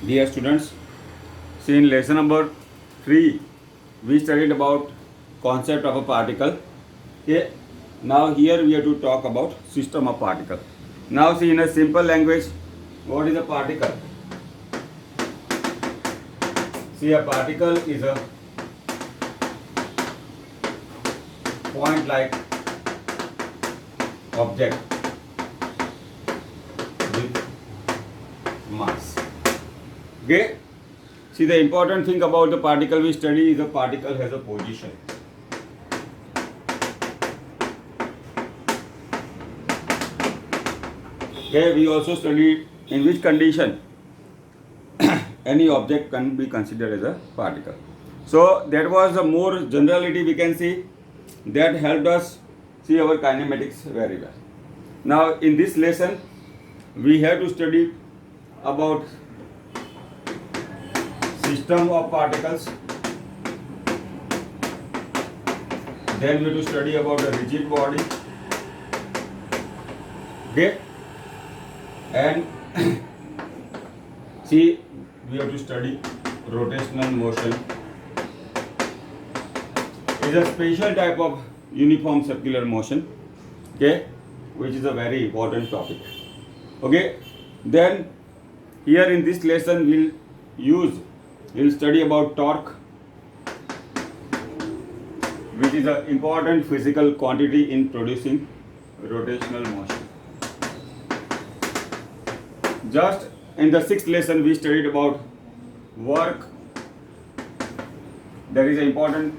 Dear students, see in lesson number 3, we studied about concept of a particle. Okay. Now here we have to talk about system of particle. Now see in a simple language, what is a particle? See, a particle is a point like object with mass. Okay. See, the important thing about the particle we study is the particle has a position. Okay, we also studied in which condition any object can be considered as a particle. So that was the more generality we can see that helped us see our kinematics very well. Now in this lesson we have to study about system of particles. Then we have to study about the rigid body. Okay, and see, we have to study rotational motion. Is a special type of uniform circular motion. Okay, which is a very important topic. Okay, then here in this lesson we'll study about torque, which is an important physical quantity in producing rotational motion. Just in the 6th lesson we studied about work. There is an important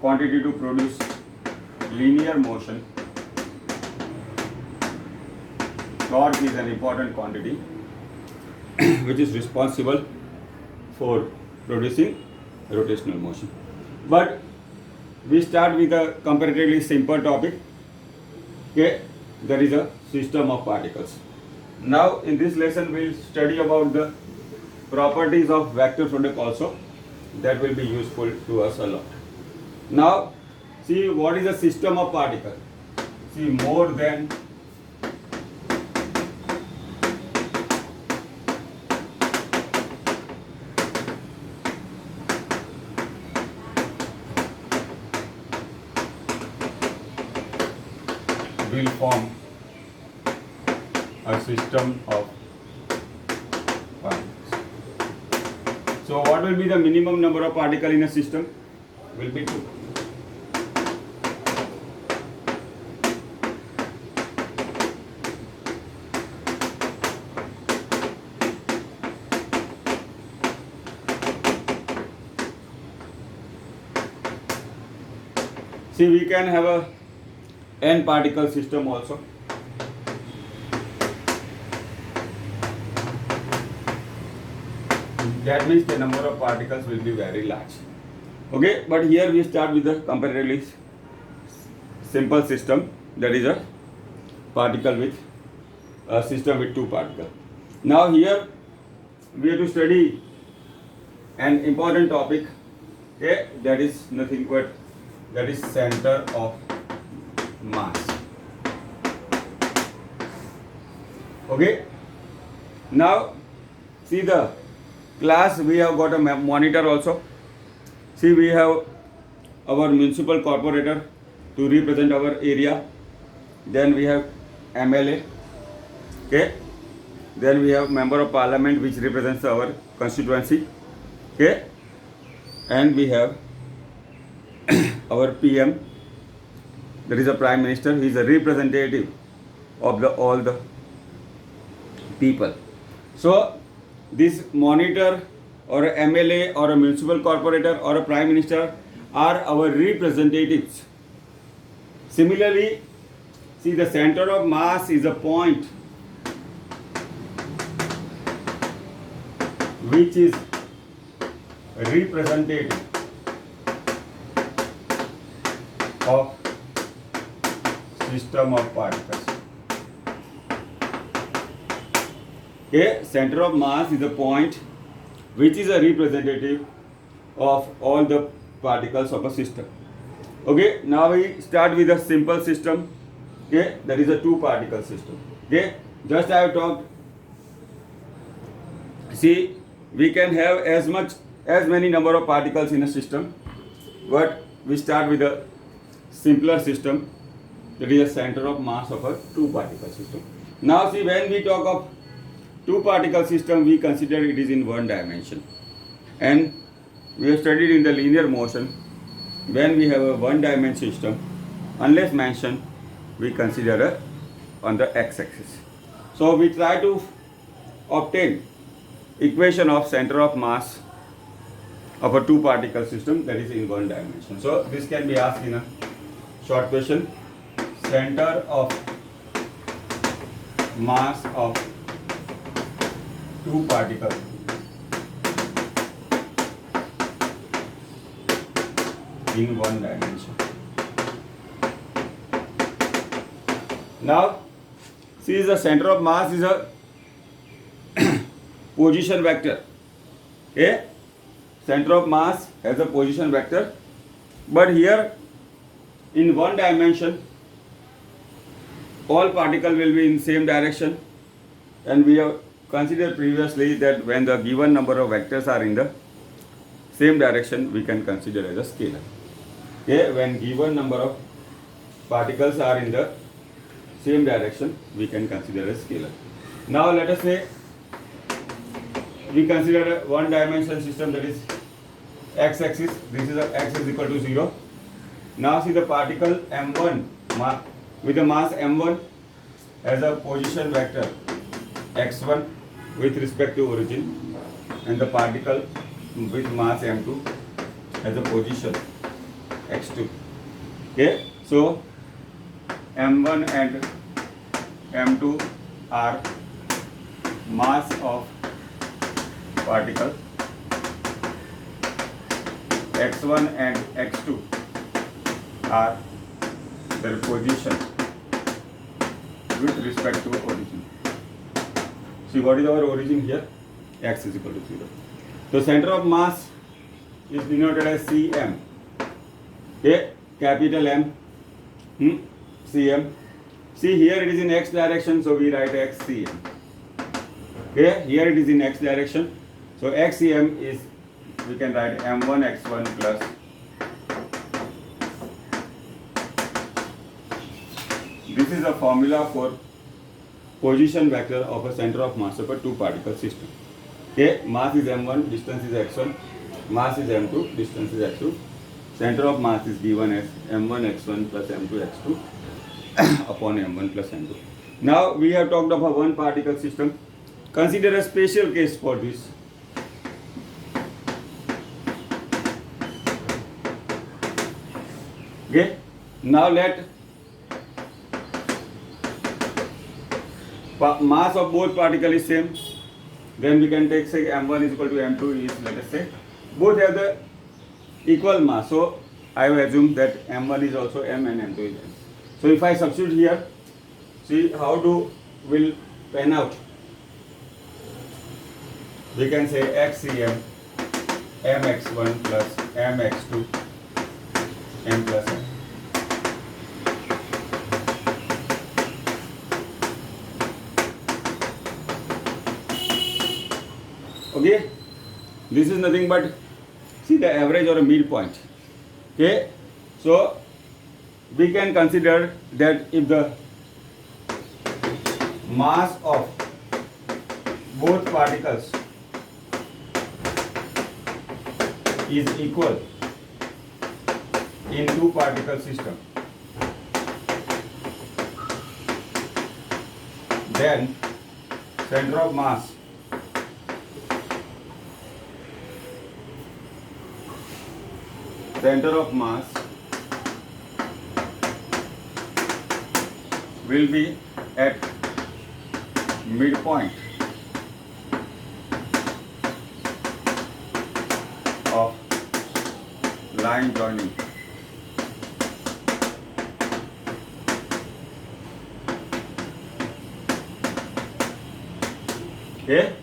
quantity to produce linear motion. Torque is an important quantity which is responsible for producing rotational motion. But we start with a comparatively simple topic. Okay, there is a system of particles. Now in this lesson we'll study about the properties of vector product also. That will be useful to us a lot. Now see, what is a system of particle? See, more than will form a system of particles. So what will be the minimum number of particles in a system? Will be 2. See, we can have a n particle system also. That means the number of particles will be very large. Okay, but here we start with a comparatively simple system, that is a particle with a system with 2 particles. Now here we have to study an important topic. Okay, that is nothing but that is center of mass. Okay, now see the class, we have got a monitor also. See, we have our municipal corporator to represent our area. Then we have MLA. Okay, then we have member of parliament which represents our constituency. Okay, and we have our PM, that is a prime minister. He is a representative of all the people. So this monitor or a MLA or a municipal corporator or a prime minister are our representatives. Similarly, see, the center of mass is a point which is representative of system of particles. Okay, center of mass is a point which is a representative of all the particles of a system. Okay, now we start with a simple system. Okay, that is a 2 particle system. Okay, just I have talked. See, we can have as many number of particles in a system, but we start with a simpler system, that is a center of mass of a two particle system. Now see, when we talk of two particle system, we consider it is in one dimension, and we have studied in the linear motion. When we have a one dimension system, unless mentioned, we consider on the x-axis. So we try to obtain equation of center of mass of a two particle system that is in one dimension. So this can be asked in a short question. Center of mass of two particles in one dimension. Now, see, the center of mass is a position vector. Okay? Center of mass has a position vector, but here in one dimension, all particles will be in same direction, and we have considered previously that when the given number of vectors are in the same direction, we can consider as a scalar. Okay? When given number of particles are in the same direction, we can consider as scalar. Now let us say we consider a one dimensional system, that is x-axis. This is a x is equal to 0. Now see, the particle m1 with the mass m1 has a position vector x1 with respect to origin, and the particle with mass m2 has a position x2. Okay, so m1 and m2 are mass of particle, x1 and x2 are their position with respect to origin. See, what is our origin here? X is equal to 0. So center of mass is denoted as Cm. Okay, capital M, Cm. See, here it is in x direction, so we write xCm. Okay, here it is in x direction, so xCm is, we can write m1 x1 plus this is a formula for position vector of a center of mass of a two particle system. Okay, mass is m1, distance is x1, mass is m2, distance is x2. Center of mass is given as m1 x1 plus m2 x2 upon m1 plus m2. Now we have talked about one particle system. Consider a special case for this. Okay, now let mass of both particles is same, then we can take, say, m1 is equal to m2 is, let us say, both have the equal mass, so I will assume that m1 is also m and m2 is m. So if I substitute here, see how will pan out. We can say xCm mx1 plus mx2 m plus m. Okay, this is nothing but, see, the average or a midpoint. Okay, so we can consider that if the mass of both particles is equal in two particle system, then center of mass will be at midpoint of line joining. Okay.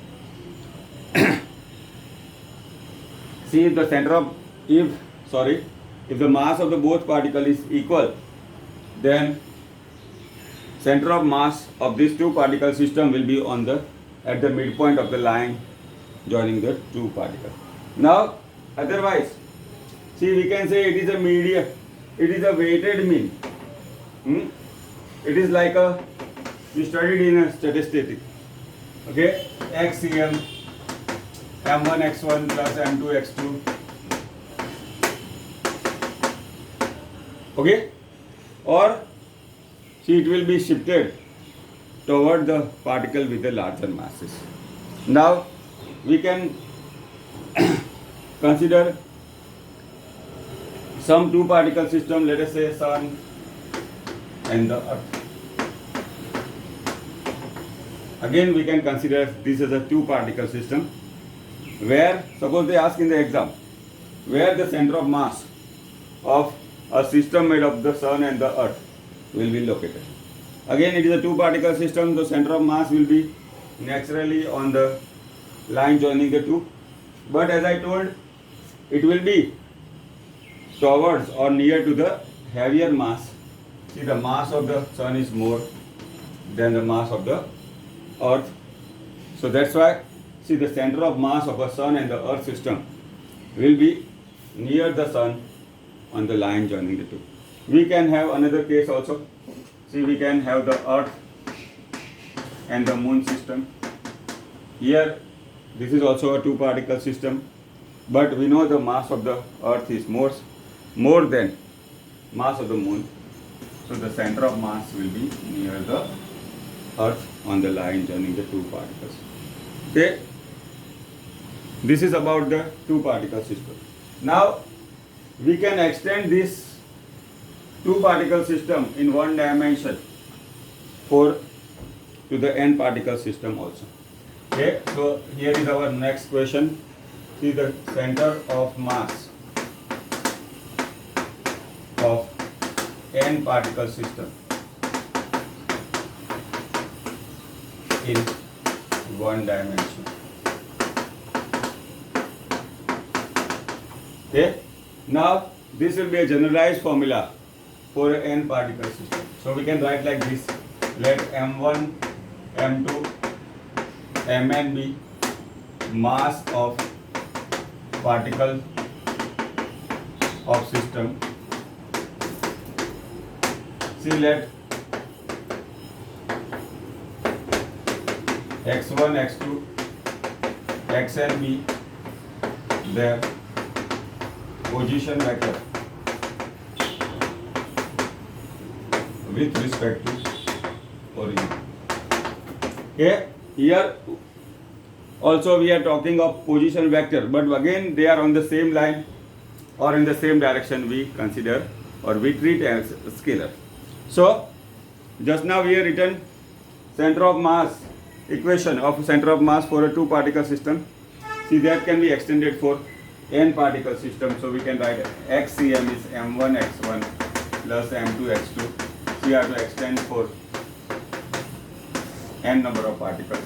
See, if the center of if the mass of the both particle is equal, then center of mass of this two particle system will be at the midpoint of the line joining the two particles. Now, otherwise, see, we can say it is a medium, it is a weighted mean. It is like a, we studied in a statistics. Okay, XCM, M1 X1 plus M2 X2. Okay, or see, it will be shifted toward the particle with the larger masses. Now we can consider some two particle system, let us say Sun and the Earth. Again we can consider this as a two particle system, where suppose they ask in the exam where the center of mass of a system made of the Sun and the Earth will be located. Again it is a two particle system, the center of mass will be naturally on the line joining the two, but as I told, it will be towards or near to the heavier mass. See, the mass of the Sun is more than the mass of the Earth, so that's why, see, the center of mass of a Sun and the Earth system will be near the Sun on the line joining the two. We can have another case also. See, we can have the Earth and the Moon system. Here, this is also a two particle system, but we know the mass of the Earth is more than mass of the Moon, so the center of mass will be near the Earth on the line joining the two particles. Okay, this is about the two particle system. Now we can extend this two particle system in one dimension to the n particle system also. Okay, so here is our next question. See, the center of mass of n particle system in one dimension. Okay, now this will be a generalized formula for an n particle system. So we can write like this: let M1, M2, Mn be mass of particle of system. See, let x1, x2, xn be their position vector with respect to origin. Okay, here also we are talking of position vector, but again they are on the same line or in the same direction, we consider or we treat as scalar. So just now we have written center of mass equation of center of mass for a two particle system. See, that can be extended for n particle system. So we can write xcm is m1 x1 plus m2 x2. So you have to extend for n number of particles.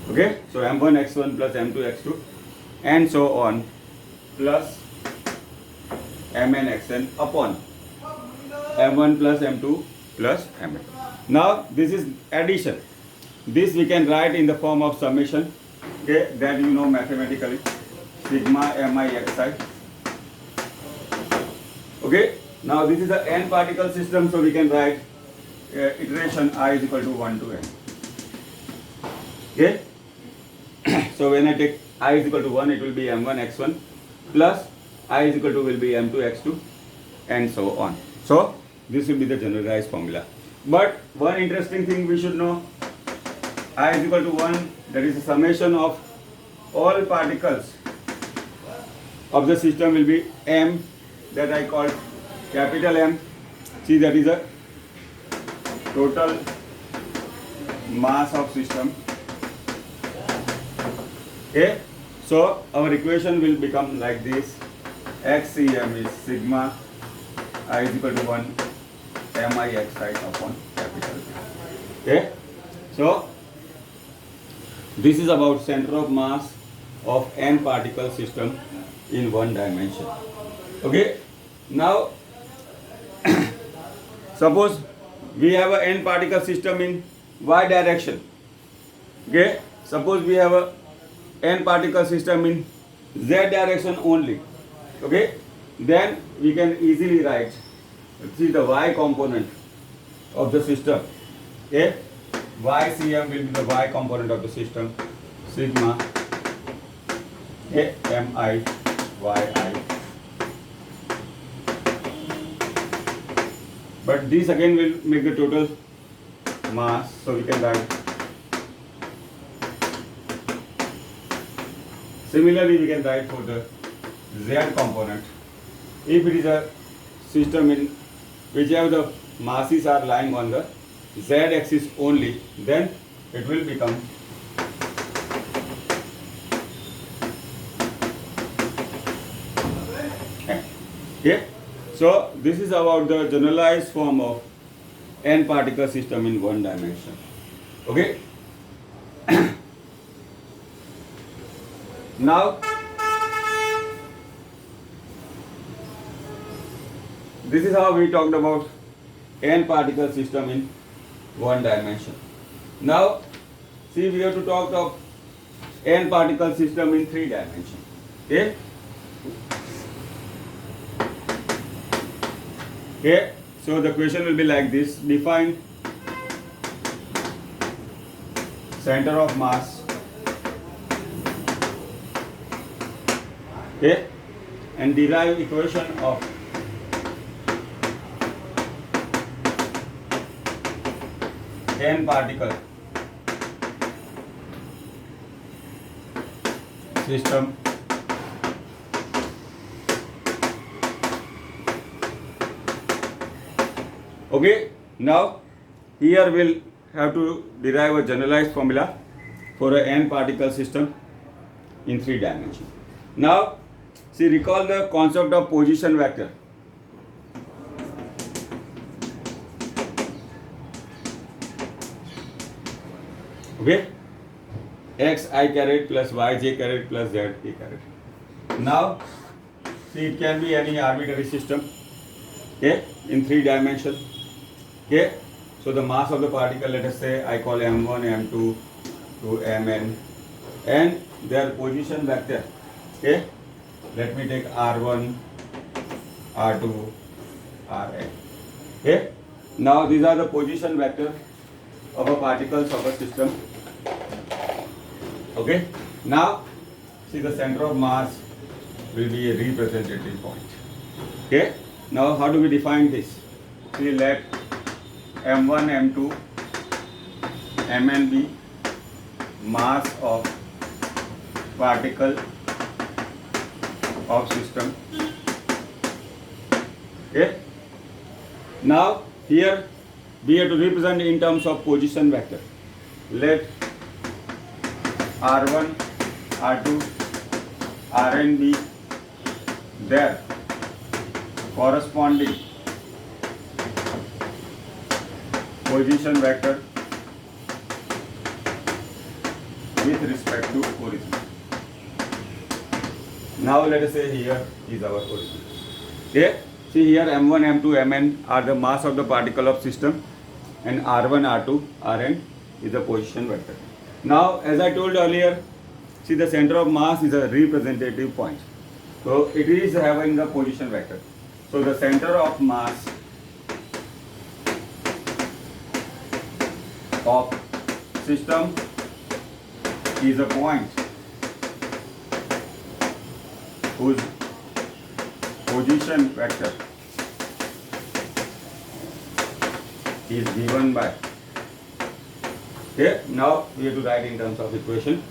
Okay, so m1 x1 plus m2 x2 and so on, plus mn xn upon m1 plus m2 plus mn. Now this is addition. This we can write in the form of summation. Okay, that you know mathematically, sigma mi xi. Okay, now this is a n particle system, so we can write iteration I is equal to 1 to n. Okay, so when I take I is equal to 1, it will be m1 x1 plus I is equal to will be m2 x2 and so on. So this will be the generalized formula. But one interesting thing we should know, I is equal to 1, that is a summation of all particles of the system will be m, that I call capital M. See, that is a total mass of system. Okay, so our equation will become like this: xcm is sigma I is equal to 1 mi xi upon capital M. Okay, so this is about center of mass of n particle system in one dimension. Okay, now suppose we have a n particle system in y direction. Okay, suppose we have a n particle system in z direction only. Okay, then we can easily write, see the y component of the system. Okay, ycm will be the y component of the system, sigma a mi yi. But this again will make the total mass, so we can write. Similarly, we can write for the z component. If it is a system in which have the masses are lying on the z axis only, then it will become okay. So this is about the generalized form of n particle system in one dimension. Okay. Now this is how we talked about n particle system in one dimension. Now see, we have to talk of n particle system in three dimensions. Okay. Okay, so the question will be like this: define center of mass, okay, and derive equation of n particle system okay. Now here we'll have to derive a generalized formula for a n particle system in three dimensions. Now see, recall the concept of position vector. Okay, x I caret plus y j caret plus z k caret. Now see, it can be any arbitrary system, okay, in three dimensions. Okay, so the mass of the particle, let us say I call m1, m2 to mn, and their position vector. Okay, let me take r1, r2, rn. Okay, now these are the position vector of a particles of a system. Okay, now see, the center of mass will be a representative point. Okay, now how do we define this? See, let m1, m2, mn be mass of particle of system. Okay, now here we have to represent in terms of position vector. Let r1, r2, rn be their corresponding position vector with respect to origin. Now let us say here is our origin. Okay, see here m1, m2, mn are the mass of the particle of system, and r1, r2, rn is the position vector. Now as I told earlier, see, the center of mass is a representative point, so it is having the position vector. So the center of mass of system is a point whose position vector is given by. Okay, now we have to write in terms of equation.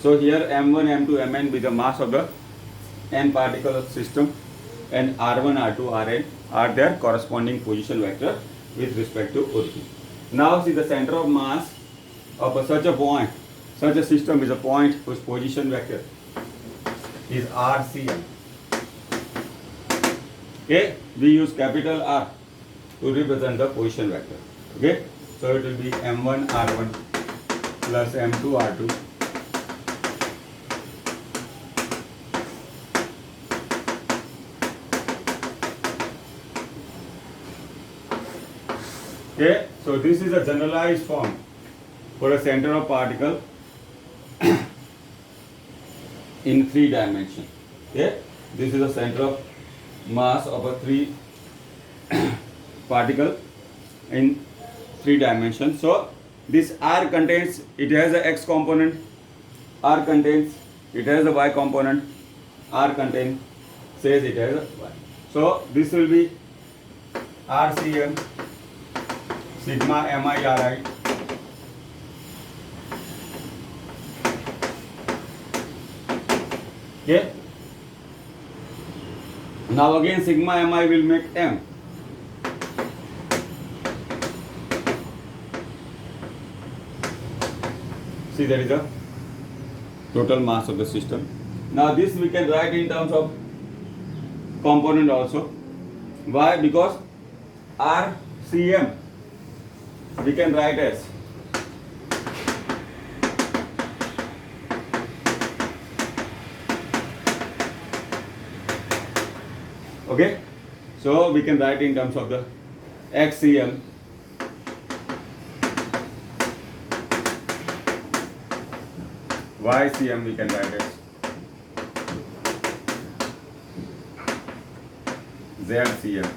So here m1, m2, mn be the mass of the n particle system, and r1, r2, rn are their corresponding position vector with respect to origin. Now see, the center of mass of such a point, such a system is a point whose position vector is RCM. Okay, we use capital R to represent the position vector. Okay, so it will be m1 r1 plus m2 r2 okay. So this is a generalized form for a center of particle in 3 dimension. Okay, this is the center of mass of a 3 particle in 3 dimensions. So this R contains, it has a x component, R contains, it has a y component, R contains, says it has a y. So this will be RCM sigma MIRI. Okay. Now again sigma Mi will make M. See, that is the total mass of the system. Now this we can write in terms of component also. Why? Because RCM we can write as okay. So we can write in terms of the XCM YCM we can write as ZCM.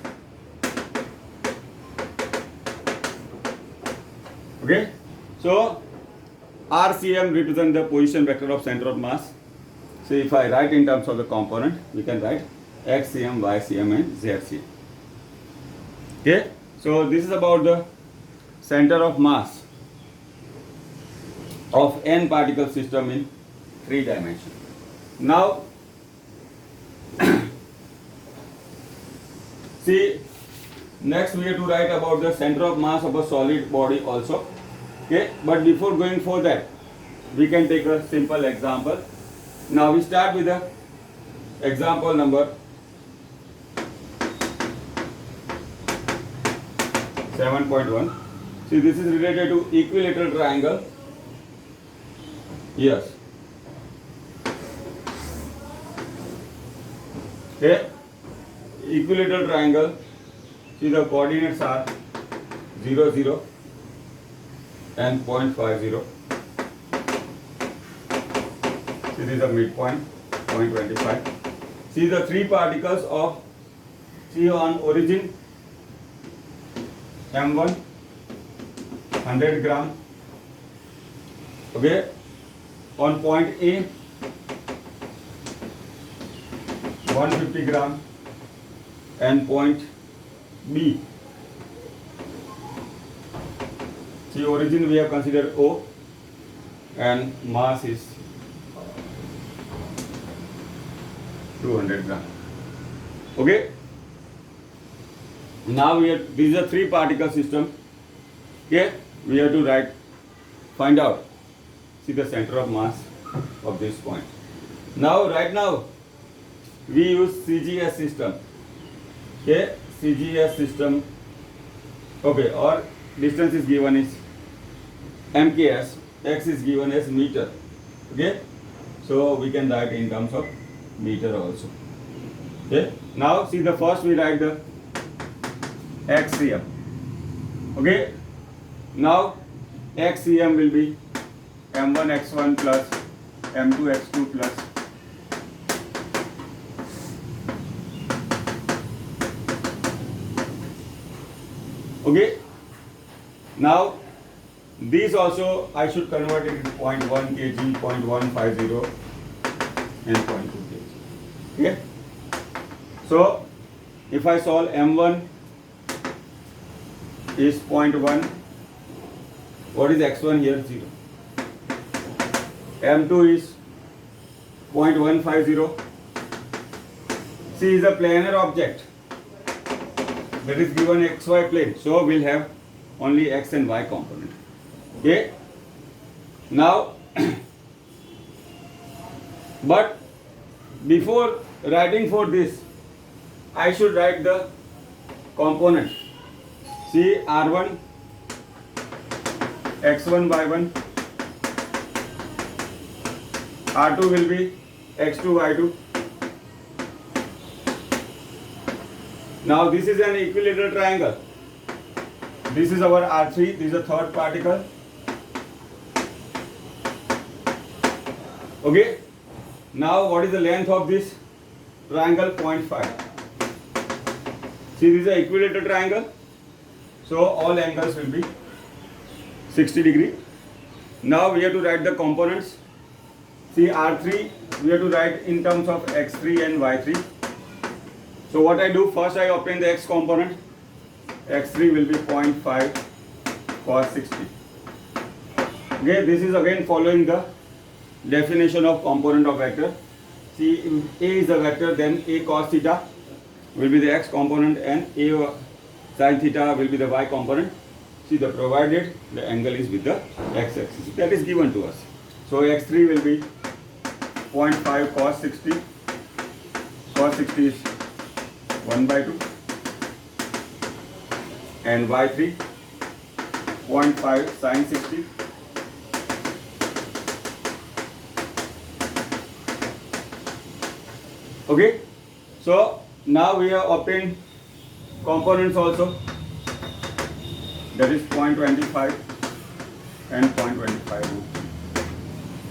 Okay, so RCM represents the position vector of center of mass. So if I write in terms of the component, we can write XCM, YCM and ZCM. Okay, so this is about the center of mass of n particle system in 3 dimensions. Now see, next we have to write about the center of mass of a solid body also. Okay, but before going for that, we can take a simple example. Now we start with the example number 7.1. See, this is related to equilateral triangle. Yes. Okay. Equilateral triangle. See, the coordinates are 0, 0 and 0.50. See, this is the midpoint, 0.25. See the 3 particles of, see on origin M1 100 gram. Okay. On point A 150 gram and point B. See, origin we have considered O and mass is 200 gram. Okay. Now we have, this is a 3 particle system. Okay. We have to write, find out, see the center of mass of this point. Now right now we use CGS system. Okay, CGS system. Okay, or distance is given is MKS, x is given as meter. Okay, so we can write in terms of meter also. Okay, now see the first we write the XCM. Okay, now XCM will be M1 x1 plus M2 x2 plus okay. Now these also I should convert it into 0.1 kg, 0.150 and 0.2 kg. Okay. So if I solve M1 is 0.1, what is x1 here? 0. M2 is 0.150. C is a planar object that is given xy plane, so we'll have only x and y component. Okay. Now but before writing for this, I should write the component. See, R1 x1 y1, R2 will be x2 y2. Now this is an equilateral triangle. This is our R3, this is the third particle. Okay. Now what is the length of this triangle? 0.5. See, this is an equilateral triangle, so all angles will be 60 degree. Now we have to write the components. See, R3 we have to write in terms of x3 and y3. So what I do, first I obtain the x component. X3 will be 0.5 cos 60. Okay, this is again following the definition of component of vector. See, if A is the vector, then A cos theta will be the x component and A sin theta will be the y component. See, the provided the angle is with the x axis. That is given to us. So x3 will be 0.5 cos 60. Cos 60 is 1/2. And y3 0.5 sin 60. Okay, so now we have obtained components also, that is 0.25 and 0.25.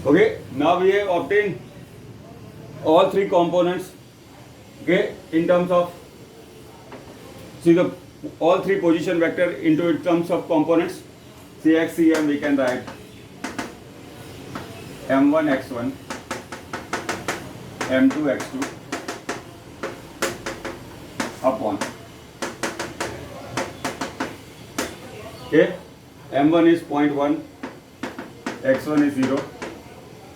Okay, now we have obtained all three components. Okay, in terms of, see, the all three position vector into terms of components. Cx Cm we can write m1 x1, m2 x2 upon, okay, m1 is 0.1, x1 is 0,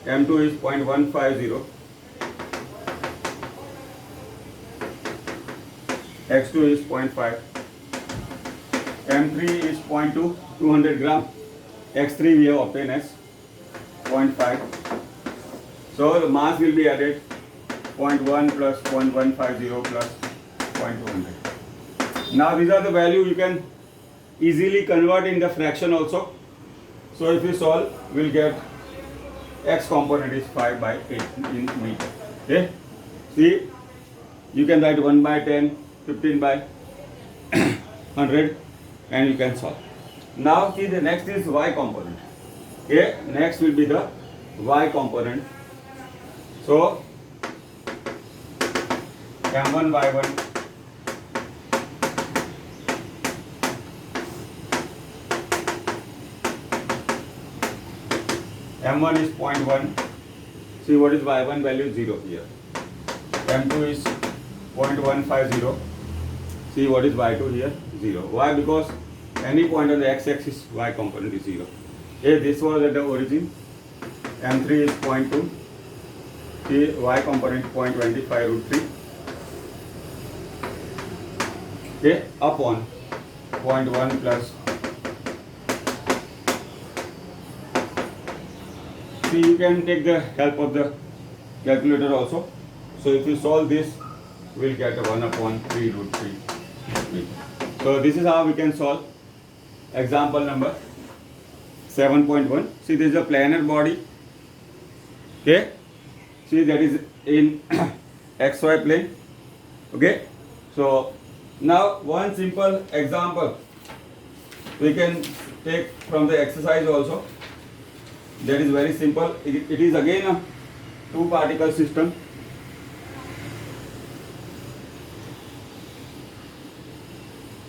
m2 is 0.150, x2 is 0.5, m3 is 0.2, 200 gram, x3 we have obtained as 0.5. So the mass will be added 0.1 plus 0.150 plus 0.200. Now these are the value you can easily convert in the fraction also. So if you solve, we'll get x component is 5/8 in meter. Okay. See, you can write 1/10, 15/100, and you can solve. Now see, the next is y component. Okay, next will be the y component. So m1 y1 m1 is 0.1. See, what is y1 value? 0 here. m2 is 0.150. See, what is y2 here? 0. Why? Because any point on the x-axis, y component is 0. Okay, this was at the origin. m3 is 0.2. See, y component 0.25 root 3. Okay, upon 0.1 plus. See, you can take the help of the calculator also. So if you solve this, we'll get 1/3 root 3. So this is how we can solve example number 7.1. See, this is a planar body. Okay. See, that is in xy plane. Okay. So now one simple example we can take from the exercise also. That is very simple. It is again a two particle system.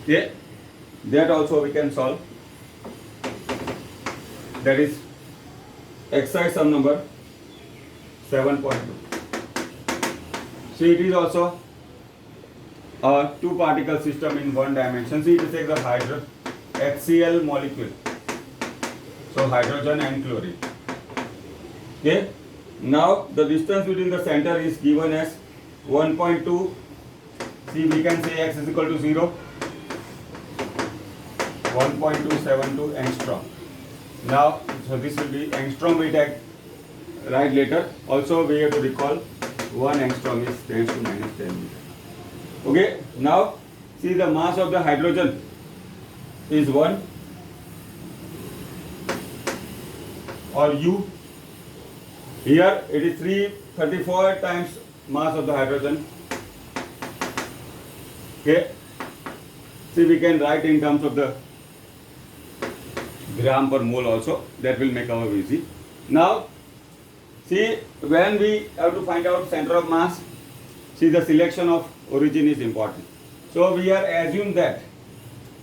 Okay, that also we can solve. That is exercise sum number 7.2. See, it is also a two particle system in one dimension. See, it takes the HCl molecule. So hydrogen and chlorine. Okay. Now the distance between the center is given as 1.2. See, we can say x is equal to 0. 1.272 angstrom. Now, so this will be angstrom. We take right later. Also, we have to recall 1 angstrom is 10 to minus 10 meter. Okay. Now, see, the mass of the hydrogen is 1. Or U. Here it is 334 times mass of the hydrogen. Okay. See, we can write in terms of the gram per mole also. That will make our easy. Now, See, when we have to find out center of mass, see the selection of origin is important. So we are assume that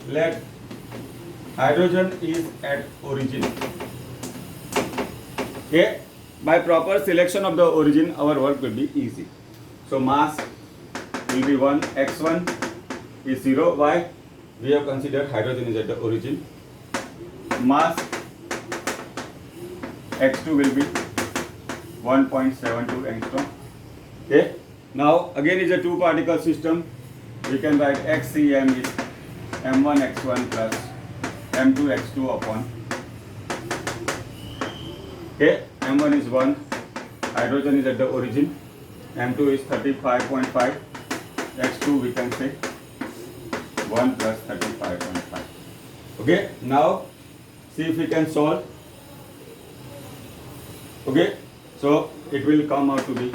let hydrogen is at origin. Okay, by proper selection of the origin, our work will be easy. So mass will be 1, x1 is 0. Why? We have considered hydrogen is at the origin. Mass x2 will be 1.72 angstrom. Okay. Now again is a two particle system. We can write xcm is m1 x1 plus m2 x2 upon. Okay. m1 is 1. Hydrogen is at the origin. m2 is 35.5. x2 we can say 1 plus 35.5. Okay. Now see if we can solve. Okay. So it will come out to be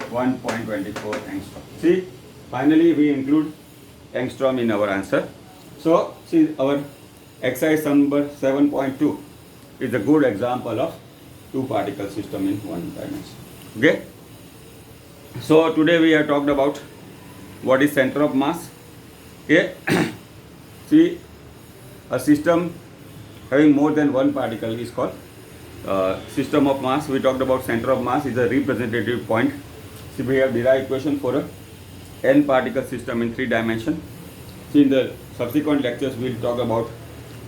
1.24 angstrom. See, finally we include angstrom in our answer. So see, our exercise number 7.2 is a good example of two particle system in one dimension. Okay. So today we have talked about what is center of mass. Okay. See, a system having more than one particle is called system of mass. We talked about center of mass is a representative point. See, we have derived equation for a n particle system in 3 dimension. See, in the subsequent lectures we will talk about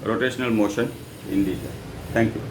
rotational motion in detail. Thank you.